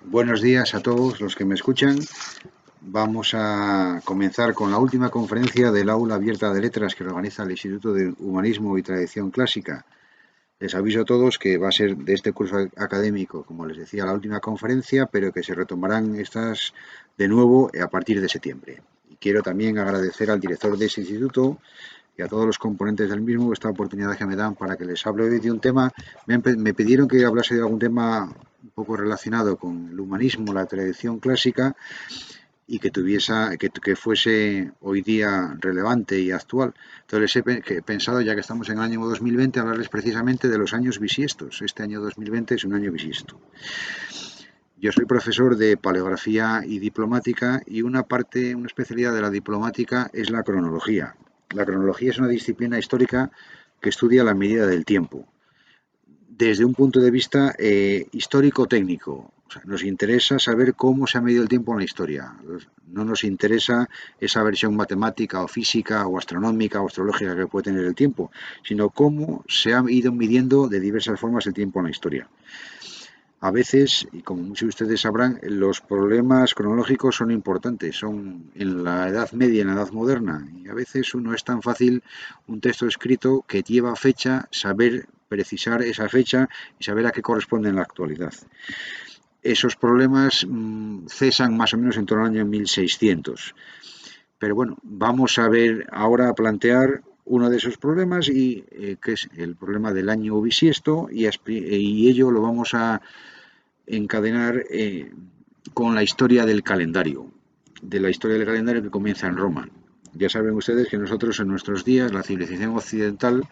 Buenos días a todos los que me escuchan. Vamos a comenzar con la última conferencia del Aula Abierta de Letras que organiza el Instituto de Humanismo y Tradición Clásica. Les aviso a todos que va a ser de este curso académico, como les decía, la última conferencia, pero que se retomarán estas de nuevo a partir de septiembre. Y quiero también agradecer al director de ese instituto y a todos los componentes del mismo esta oportunidad que me dan para que les hable hoy de un tema. Me pidieron que hablase de algún tema un poco relacionado con el humanismo, la tradición clásica y que fuese hoy día relevante y actual. Entonces he pensado, ya que estamos en el año 2020, hablarles precisamente de los años bisiestos. Este año 2020 es un año bisiesto. Yo soy profesor de paleografía y diplomática y una especialidad de la diplomática es la cronología. La cronología es una disciplina histórica que estudia la medida del tiempo desde un punto de vista histórico-técnico. O sea, nos interesa saber cómo se ha medido el tiempo en la historia. No nos interesa esa versión matemática o física o astronómica o astrológica que puede tener el tiempo, sino cómo se ha ido midiendo de diversas formas el tiempo en la historia. A veces, y como muchos de ustedes sabrán, los problemas cronológicos son importantes, son en la Edad Media y en la Edad Moderna, y a veces no es tan fácil un texto escrito que lleva fecha, saber precisar esa fecha y saber a qué corresponde en la actualidad. Esos problemas cesan más o menos en torno al año 1600. Pero bueno, vamos a ver ahora a plantear uno de esos problemas que es el problema del año bisiesto y ello lo vamos a encadenar con la historia del calendario, que comienza en Roma. Ya saben ustedes que nosotros en nuestros días, la civilización occidental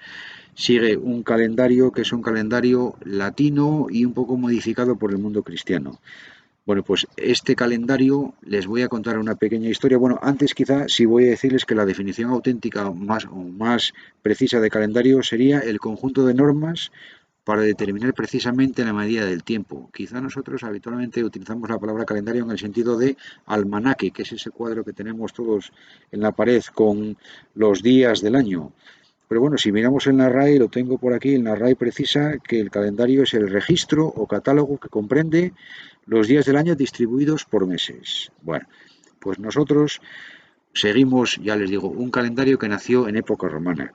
sigue un calendario que es un calendario latino y un poco modificado por el mundo cristiano. Bueno, pues este calendario les voy a contar una pequeña historia. Bueno, antes quizá sí voy a decirles que la definición auténtica más precisa de calendario sería el conjunto de normas para determinar precisamente la medida del tiempo. Quizá nosotros habitualmente utilizamos la palabra calendario en el sentido de almanaque, que es ese cuadro que tenemos todos en la pared con los días del año. Pero bueno, si miramos en la RAE, lo tengo por aquí, en la RAE precisa que el calendario es el registro o catálogo que comprende los días del año distribuidos por meses. Bueno, pues nosotros seguimos, ya les digo, un calendario que nació en época romana.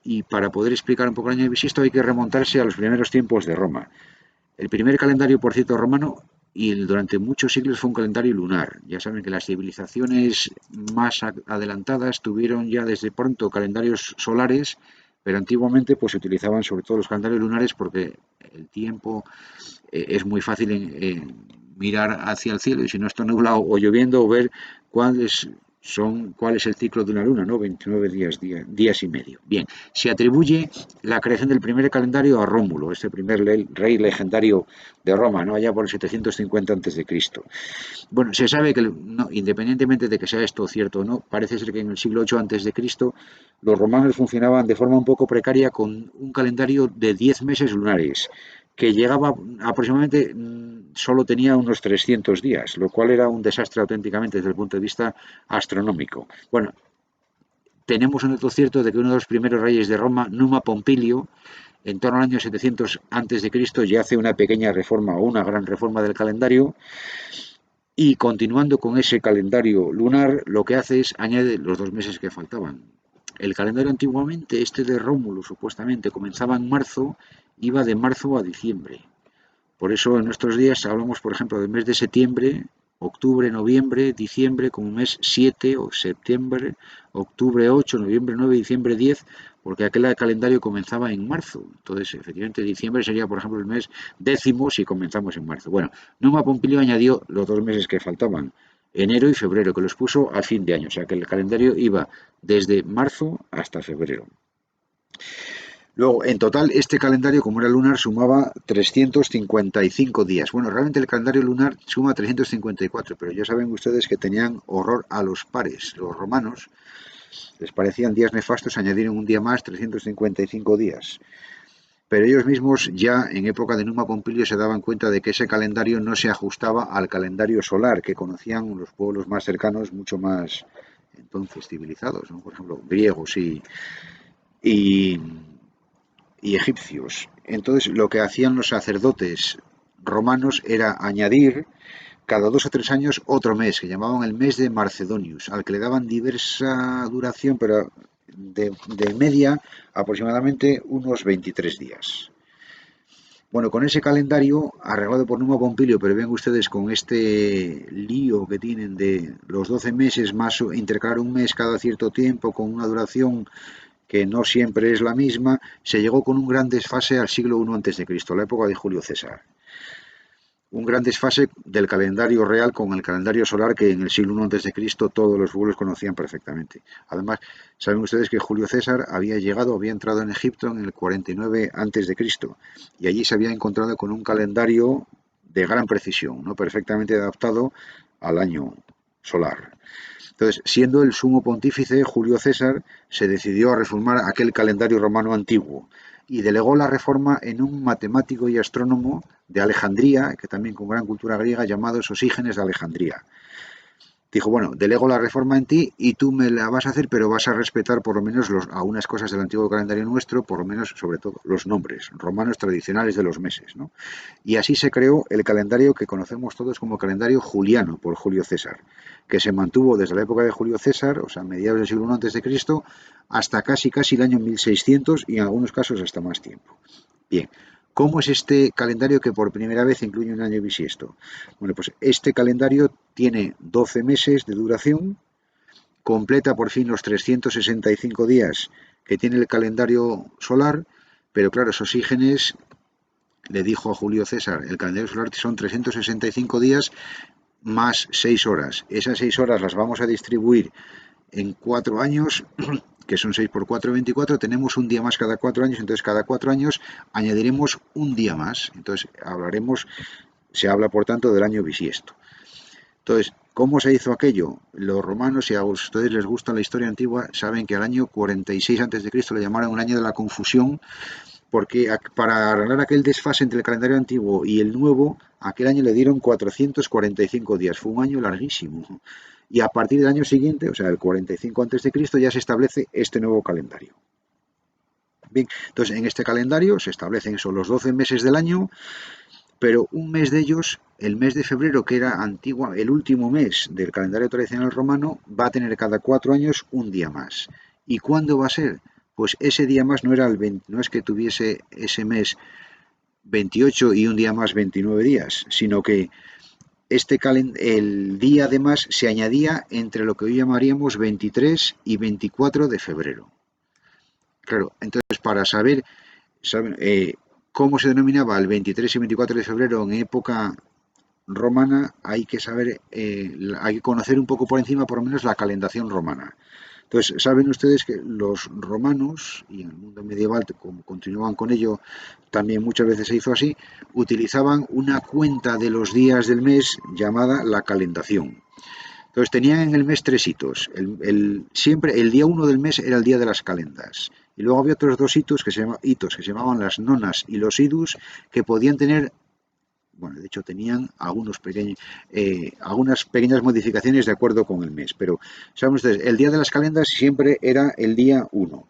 Y para poder explicar un poco el año bisiesto hay que remontarse a los primeros tiempos de Roma. El primer calendario, por cierto, romano, y durante muchos siglos fue un calendario lunar. Ya saben que las civilizaciones más adelantadas tuvieron ya desde pronto calendarios solares, pero antiguamente pues se utilizaban sobre todo los calendarios lunares porque el tiempo es muy fácil mirar hacia el cielo y si no está nublado o lloviendo ver cuál es el ciclo de una luna, ¿no? 29 días y medio. Bien, se atribuye la creación del primer calendario a Rómulo, este primer rey legendario de Roma, ¿no? Allá por el 750 a.C. Bueno, se sabe que, no, independientemente de que sea esto cierto o no, parece ser que en el siglo VIII a.C. los romanos funcionaban de forma un poco precaria con un calendario de 10 meses lunares, que llegaba aproximadamente, solo tenía unos 300 días, lo cual era un desastre auténticamente desde el punto de vista astronómico. Bueno, tenemos un dato cierto de que uno de los primeros reyes de Roma, Numa Pompilio, en torno al año 700 a.C., ya hace una pequeña reforma o una gran reforma del calendario y continuando con ese calendario lunar, lo que hace es añade los 2 meses que faltaban. El calendario antiguamente, este de Rómulo, supuestamente comenzaba en marzo, iba de marzo a diciembre. Por eso en nuestros días hablamos, por ejemplo, del mes de septiembre, octubre, noviembre, diciembre como mes 7 o septiembre, octubre 8, noviembre 9, diciembre 10, porque aquel calendario comenzaba en marzo. Entonces, efectivamente, diciembre sería, por ejemplo, el mes décimo si comenzamos en marzo. Bueno, Numa Pompilio añadió los 2 meses que faltaban, enero y febrero, que los puso a fin de año. O sea, que el calendario iba desde marzo hasta febrero. Luego, en total, este calendario, como era lunar, sumaba 355 días. Bueno, realmente el calendario lunar suma 354, pero ya saben ustedes que tenían horror a los pares. Los romanos les parecían días nefastos, añadieron un día más, 355 días. Pero ellos mismos ya en época de Numa Pompilio se daban cuenta de que ese calendario no se ajustaba al calendario solar que conocían los pueblos más cercanos, mucho más entonces civilizados, ¿no? Por ejemplo, griegos y egipcios. Entonces, lo que hacían los sacerdotes romanos era añadir cada 2 o 3 años otro mes, que llamaban el mes de Marcedonius, al que le daban diversa duración, pero de media aproximadamente unos 23 días. Bueno, con ese calendario arreglado por Numa Pompilio, pero ven ustedes con este lío que tienen de los 12 meses más intercalar un mes cada cierto tiempo con una duración que no siempre es la misma, se llegó con un gran desfase al siglo I a.C., la época de Julio César. Un gran desfase del calendario real con el calendario solar que en el siglo I a.C. todos los pueblos conocían perfectamente. Además, saben ustedes que Julio César había entrado en Egipto en el 49 a.C. y allí se había encontrado con un calendario de gran precisión, ¿no? Perfectamente adaptado al año solar. Entonces, siendo el sumo pontífice, Julio César se decidió a reformar aquel calendario romano antiguo y delegó la reforma en un matemático y astrónomo de Alejandría, que también con gran cultura griega, llamado Sosígenes de Alejandría. Dijo, bueno, delego la reforma en ti y tú me la vas a hacer, pero vas a respetar por lo menos algunas cosas del antiguo calendario nuestro, por lo menos, sobre todo, los nombres romanos tradicionales de los meses, ¿no? Y así se creó el calendario que conocemos todos como calendario juliano por Julio César, que se mantuvo desde la época de Julio César, o sea, mediados del siglo I a.C., hasta casi el año 1600 y en algunos casos hasta más tiempo. Bien, ¿cómo es este calendario que por primera vez incluye un año bisiesto? Bueno, pues este calendario tiene 12 meses de duración, completa por fin los 365 días que tiene el calendario solar, pero claro, Sosígenes le dijo a Julio César, el calendario solar son 365 días más 6 horas. Esas 6 horas las vamos a distribuir en 4 años, que son 6 por 4, 24, tenemos un día más cada 4 años, entonces cada 4 años añadiremos un día más. Entonces se habla por tanto del año bisiesto. Entonces, ¿cómo se hizo aquello? Los romanos, si a ustedes les gusta la historia antigua, saben que al año 46 a.C. le llamaron el año de la confusión, porque para arreglar aquel desfase entre el calendario antiguo y el nuevo, aquel año le dieron 445 días. Fue un año larguísimo. Y a partir del año siguiente, o sea, el 45 a.C., ya se establece este nuevo calendario. Bien, entonces en este calendario se establecen los 12 meses del año, pero un mes de ellos, el mes de febrero, que era el último mes del calendario tradicional romano, va a tener cada 4 años un día más. ¿Y cuándo va a ser? Pues ese día más no es que tuviese ese mes 28 y un día más 29 días, sino que el día además se añadía entre lo que hoy llamaríamos 23 y 24 de febrero. Claro, entonces para saber cómo se denominaba el 23 y 24 de febrero en época romana, hay que hay que conocer un poco por encima por lo menos la calendación romana. Entonces, saben ustedes que los romanos, y en el mundo medieval, como continuaban con ello, también muchas veces se hizo así, utilizaban una cuenta de los días del mes llamada la calendación. Entonces tenían en el mes 3 hitos. Siempre el día 1 del mes era el día de las calendas. Y luego había otros 2 hitos que se llamaban las nonas y los idus, que podían tener, bueno, de hecho tenían algunas pequeñas modificaciones de acuerdo con el mes. Pero, saben ustedes, el día de las calendas siempre era el día 1.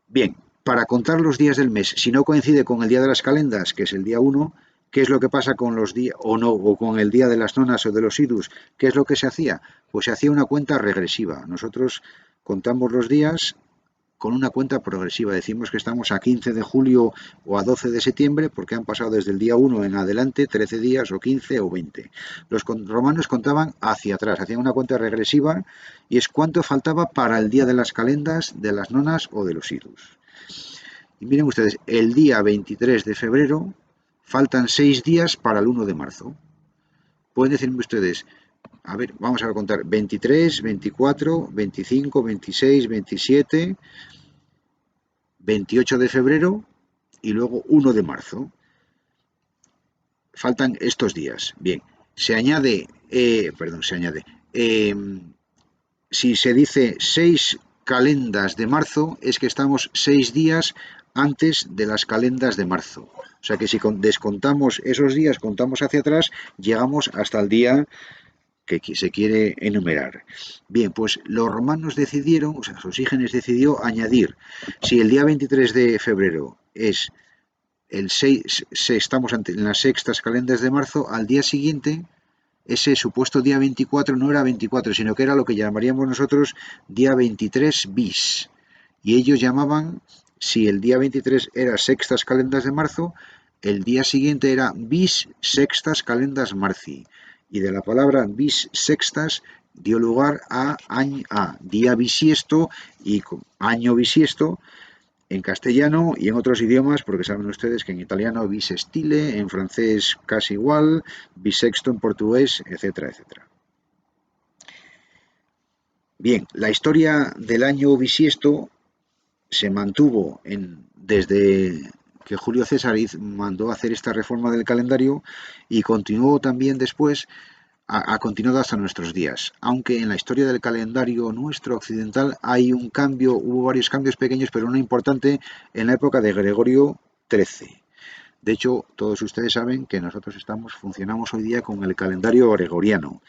Bien, para contar los días del mes, si no coincide con el día de las calendas, que es el día 1, ¿qué es lo que pasa con los días, o con el día de las nonas o de los idus? ¿Qué es lo que se hacía? Pues se hacía una cuenta regresiva. Nosotros contamos los días con una cuenta progresiva. Decimos que estamos a 15 de julio o a 12 de septiembre porque han pasado desde el día 1 en adelante 13 días o 15 o 20. Los romanos contaban hacia atrás, hacían una cuenta regresiva y es cuánto faltaba para el día de las calendas, de las nonas o de los idus. Y miren ustedes, el día 23 de febrero faltan 6 días para el 1 de marzo. Pueden decirme ustedes, a ver, vamos a contar 23, 24, 25, 26, 27, 28 de febrero y luego 1 de marzo. Faltan estos días. Bien, si se dice 6 calendas de marzo, es que estamos 6 días antes de las calendas de marzo. O sea que si descontamos esos días, contamos hacia atrás, llegamos hasta el día que se quiere enumerar. Bien, pues los romanos decidieron, Sosígenes decidió añadir, si el día 23 de febrero es estamos en las sextas calendas de marzo, al día siguiente, ese supuesto día 24 no era 24, sino que era lo que llamaríamos nosotros día 23 bis. Y ellos llamaban, si el día 23 era sextas calendas de marzo, el día siguiente era bis sextas calendas marci. Y de la palabra bis sextas dio lugar a día bisiesto y año bisiesto en castellano y en otros idiomas, porque saben ustedes que en italiano bisestile, en francés casi igual, bisexto en portugués, etcétera, etcétera. Bien, la historia del año bisiesto se mantuvo desde que Julio César mandó hacer esta reforma del calendario y continuó también después, ha continuado hasta nuestros días. Aunque en la historia del calendario nuestro occidental hay un cambio, hubo varios cambios pequeños, pero uno importante en la época de Gregorio XIII. De hecho, todos ustedes saben que nosotros funcionamos hoy día con el calendario gregoriano.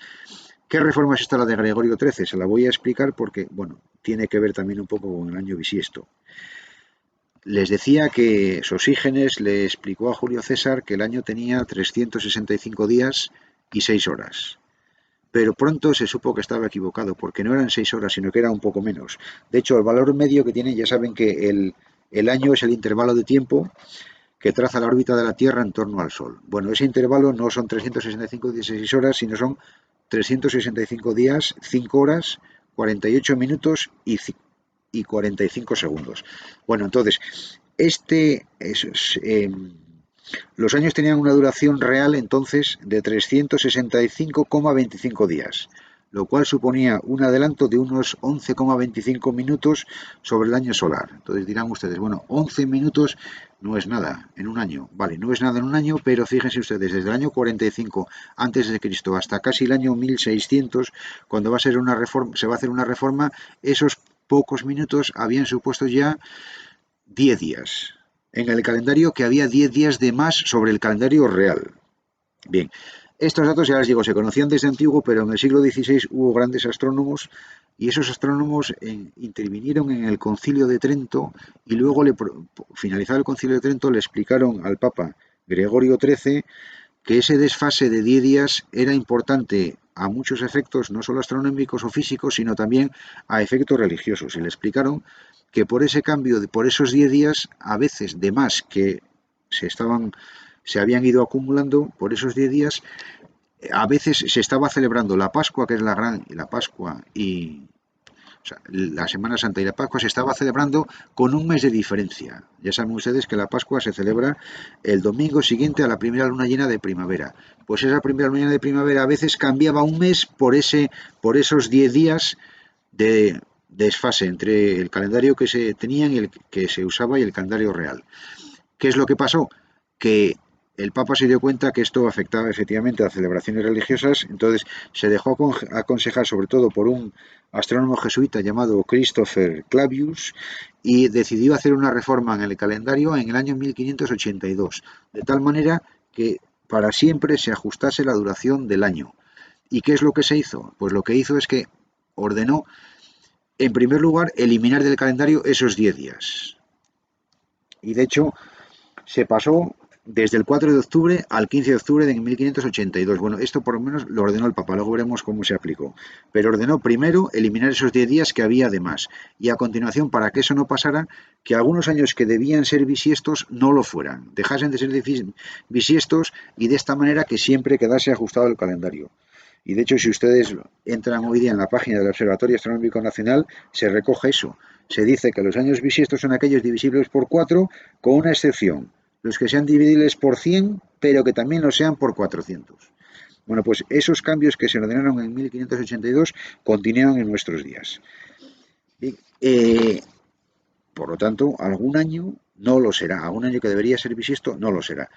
¿Qué reforma es esta la de Gregorio XIII? Se la voy a explicar porque, bueno, tiene que ver también un poco con el año bisiesto. Les decía que Sosígenes le explicó a Julio César que el año tenía 365 días y 6 horas. Pero pronto se supo que estaba equivocado, porque no eran 6 horas, sino que era un poco menos. De hecho, el valor medio que tiene, ya saben que el año es el intervalo de tiempo que traza la órbita de la Tierra en torno al Sol. Bueno, ese intervalo no son 365 días y 6 horas, sino son 365 días, 5 horas, 48 minutos y 45 segundos. Bueno, entonces, los años tenían una duración real entonces de 365,25 días, lo cual suponía un adelanto de unos 11,25 minutos sobre el año solar. Entonces dirán ustedes, bueno, 11 minutos no es nada en un año. Vale, no es nada en un año, pero fíjense ustedes, desde el año 45 antes de Cristo hasta casi el año 1600, cuando se va a hacer una reforma, esos pocos minutos habían supuesto ya 10 días. En el calendario que había 10 días de más sobre el calendario real. Bien, estos datos ya les digo, se conocían desde antiguo, pero en el siglo XVI hubo grandes astrónomos y esos astrónomos intervinieron en el Concilio de Trento y luego, finalizado el Concilio de Trento, le explicaron al Papa Gregorio XIII que ese desfase de 10 días era importante a muchos efectos, no solo astronómicos o físicos, sino también a efectos religiosos. Y le explicaron que por ese cambio, por esos 10 días, a veces de más que se habían ido acumulando por esos 10 días, a veces se estaba celebrando la Pascua, que es la Pascua y la Semana Santa y la Pascua se estaba celebrando con un mes de diferencia. Ya saben ustedes que la Pascua se celebra el domingo siguiente a la primera luna llena de primavera. Pues esa primera luna llena de primavera a veces cambiaba un mes por esos 10 días de desfase entre el calendario que se tenían y el que se usaba y el calendario real. ¿Qué es lo que pasó? Que el Papa se dio cuenta que esto afectaba efectivamente a las celebraciones religiosas, entonces se dejó aconsejar sobre todo por un astrónomo jesuita llamado Christopher Clavius y decidió hacer una reforma en el calendario en el año 1582, de tal manera que para siempre se ajustase la duración del año. ¿Y qué es lo que se hizo? Pues lo que hizo es que ordenó, en primer lugar, eliminar del calendario esos 10 días. Y de hecho, se pasó desde el 4 de octubre al 15 de octubre de 1582. Bueno, esto por lo menos lo ordenó el Papa, luego veremos cómo se aplicó. Pero ordenó primero eliminar esos 10 días que había de más. Y a continuación, para que eso no pasara, que algunos años que debían ser bisiestos no lo fueran. Dejasen de ser bisiestos y de esta manera que siempre quedase ajustado el calendario. Y de hecho, si ustedes entran hoy día en la página del Observatorio Astronómico Nacional, se recoge eso. Se dice que los años bisiestos son aquellos divisibles por 4, con una excepción: los que sean divisibles por 100, pero que también lo sean por 400. Bueno, pues esos cambios que se ordenaron en 1582 continúan en nuestros días. Por lo tanto, algún año no lo será. Algún año que debería ser bisiesto no lo será.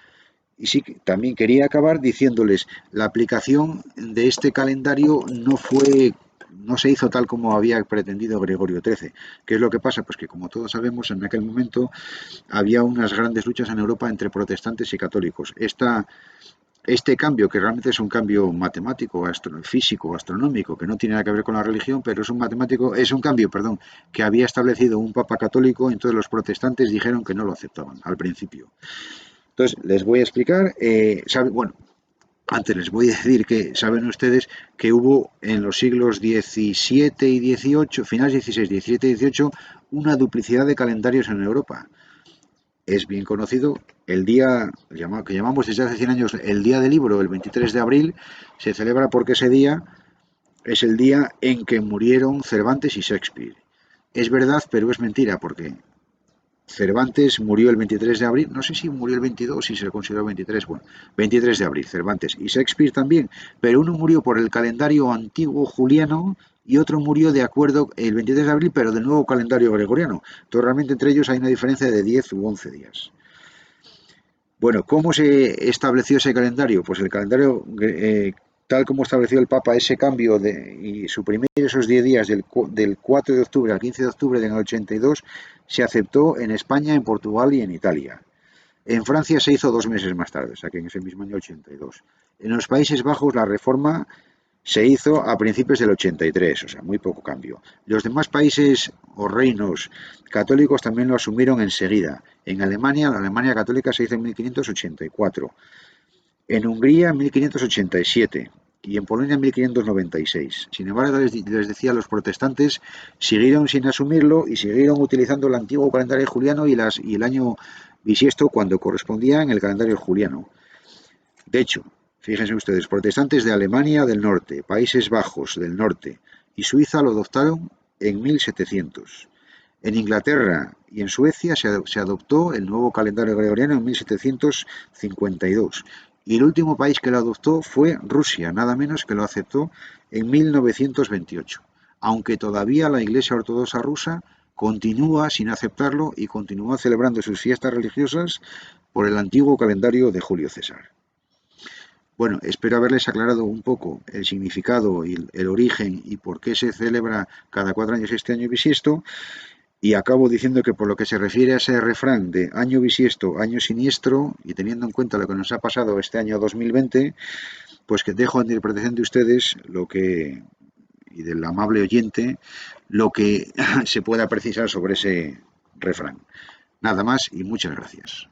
Y sí, también quería acabar diciéndoles, la aplicación de este calendario no se hizo tal como había pretendido Gregorio XIII. ¿Qué es lo que pasa? Pues que, como todos sabemos, en aquel momento había unas grandes luchas en Europa entre protestantes y católicos. Este cambio, que realmente es un cambio matemático, físico, astronómico, que no tiene nada que ver con la religión, pero es un cambio, que había establecido un papa católico, entonces los protestantes dijeron que no lo aceptaban al principio. Entonces, les voy a explicar, bueno, antes les voy a decir que saben ustedes que hubo en los siglos XVII y XVIII, finales XVI, XVII y XVIII, una duplicidad de calendarios en Europa. Es bien conocido el día que llamamos desde hace 100 años el Día del Libro, el 23 de abril, se celebra porque ese día es el día en que murieron Cervantes y Shakespeare. Es verdad, pero es mentira, porque Cervantes murió el 23 de abril, no sé si murió el 22, si se le consideró 23, bueno, 23 de abril, Cervantes y Shakespeare también, pero uno murió por el calendario antiguo juliano y otro murió de acuerdo el 23 de abril, pero del nuevo calendario gregoriano. Entonces realmente entre ellos hay una diferencia de 10 u 11 días. Bueno, ¿cómo se estableció ese calendario? Pues el calendario, tal como estableció el Papa, ese cambio y suprimir esos 10 días del 4 de octubre al 15 de octubre del 82, se aceptó en España, en Portugal y en Italia. En Francia se hizo 2 meses más tarde, o sea que en ese mismo año 82. En los Países Bajos la reforma se hizo a principios del 83, o sea, muy poco cambio. Los demás países o reinos católicos también lo asumieron enseguida. En Alemania, la Alemania católica se hizo en 1584, en Hungría en 1587 y en Polonia en 1596. Sin embargo, les decía, los protestantes siguieron sin asumirlo y siguieron utilizando el antiguo calendario juliano y el año bisiesto cuando correspondía en el calendario juliano. De hecho, fíjense ustedes, protestantes de Alemania del Norte, Países Bajos del Norte y Suiza lo adoptaron en 1700. En Inglaterra y en Suecia se adoptó el nuevo calendario gregoriano en 1752. Y el último país que lo adoptó fue Rusia, nada menos que lo aceptó en 1928. Aunque todavía la Iglesia Ortodoxa rusa continúa sin aceptarlo y continúa celebrando sus fiestas religiosas por el antiguo calendario de Julio César. Bueno, espero haberles aclarado un poco el significado y el origen y por qué se celebra cada 4 años este año bisiesto. Y acabo diciendo que por lo que se refiere a ese refrán de año bisiesto, año siniestro, y teniendo en cuenta lo que nos ha pasado este año 2020, pues que dejo a interpretación de ustedes y del amable oyente, lo que se pueda precisar sobre ese refrán. Nada más y muchas gracias.